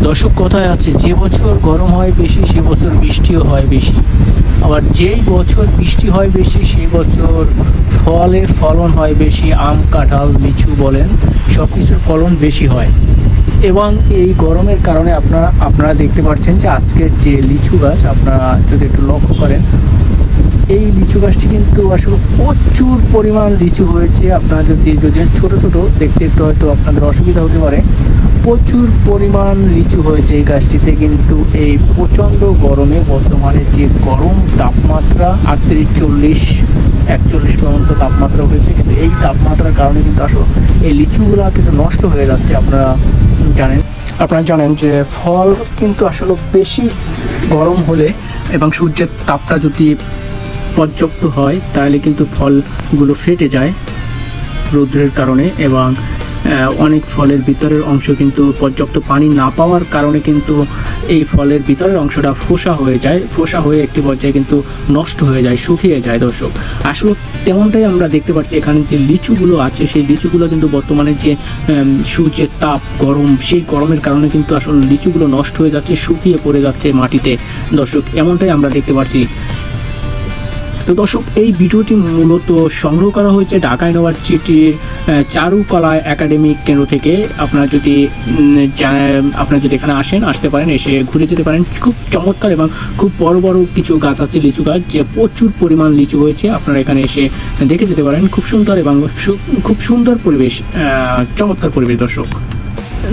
দর্শক, কথায় আছে যে বছর গরম হয় বেশি সে বছর বৃষ্টিও হয় বেশি। আবার যেই বছর বৃষ্টি হয় বেশি সেই বছর ফলন হয় বেশি। আম, কাঁঠাল, লিচু বলেন, সব কিছুর ফলন বেশি হয়। এবং এই গরমের কারণে আপনারা দেখতে পাচ্ছেন যে আজকের যে লিচু গাছ, আপনারা যদি একটু লক্ষ্য করেন, এই লিচু গাছটি কিন্তু আসলে প্রচুর পরিমাণ লিচু হয়েছে। আপনারা যদি ছোট ছোট দেখতে একটু হয়তো আপনাদের অসুবিধা হতে পারে, প্রচুর পরিমাণ লিচু হয়েছে এই গাছটিতে। কিন্তু এই প্রচণ্ড গরমে, বর্তমানে যে গরম তাপমাত্রা 38-40-41 পর্যন্ত তাপমাত্রা হয়েছে, কিন্তু এই তাপমাত্রার কারণে কিন্তু আসলে এই লিচুগুলো কিন্তু নষ্ট হয়ে যাচ্ছে। আপনারা জানেন যে ফল কিন্তু আসলে বেশি গরম হলে এবং সূর্যের তাপটা যদি পর্যাপ্ত হয় তাহলে কিন্তু ফলগুলো ফেটে যায় রৌদ্রের কারণে। এবং অনেক ফলের ভিতরের অংশ কিন্তু পর্যাপ্ত পানি না পাওয়ার কারণে কিন্তু এই ফলের ভিতরের অংশটা ফোসা হয়ে একটি পর্যায়ে কিন্তু নষ্ট হয়ে যায়, শুকিয়ে যায়। দর্শক, আসলে তেমনটাই আমরা দেখতে পাচ্ছি এখানে যে লিচুগুলো আছে, সেই লিচুগুলো কিন্তু বর্তমানে যে সূর্যের তাপ, গরম, সেই গরমের কারণে কিন্তু আসলে লিচুগুলো নষ্ট হয়ে যাচ্ছে, শুকিয়ে পড়ে যাচ্ছে মাটিতে। দর্শক, এমনটাই আমরা দেখতে পাচ্ছি। তো দর্শক, এই ভিডিওটি মূলত সংগ্রহ করা হয়েছে ঢাকা ইউনিভার্সিটির চারুকলা একাডেমিক কেন্দ্র থেকে। আপনারা যদি এখানে আসতে পারেন, এসে ঘুরে যেতে পারেন। খুব চমৎকার এবং খুব বড় বড় কিছু গাছ আছে, লিচু গাছ, যে প্রচুর পরিমাণ লিচু হয়েছে। আপনারা এখানে এসে দেখে যেতে পারেন। খুব সুন্দর এবং খুব সুন্দর পরিবেশ, চমৎকার পরিবেশ।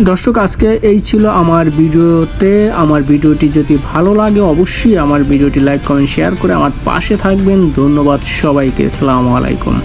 দর্শক, আজকে এই ছিল আমার ভিডিওতে। আমার ভিডিওটি যদি ভালো লাগে অবশ্যই আমার ভিডিওটি লাইক, কমেন্ট, শেয়ার করে আমার পাশে থাকবেন। ধন্যবাদ সবাইকে। আসসালামু আলাইকুম।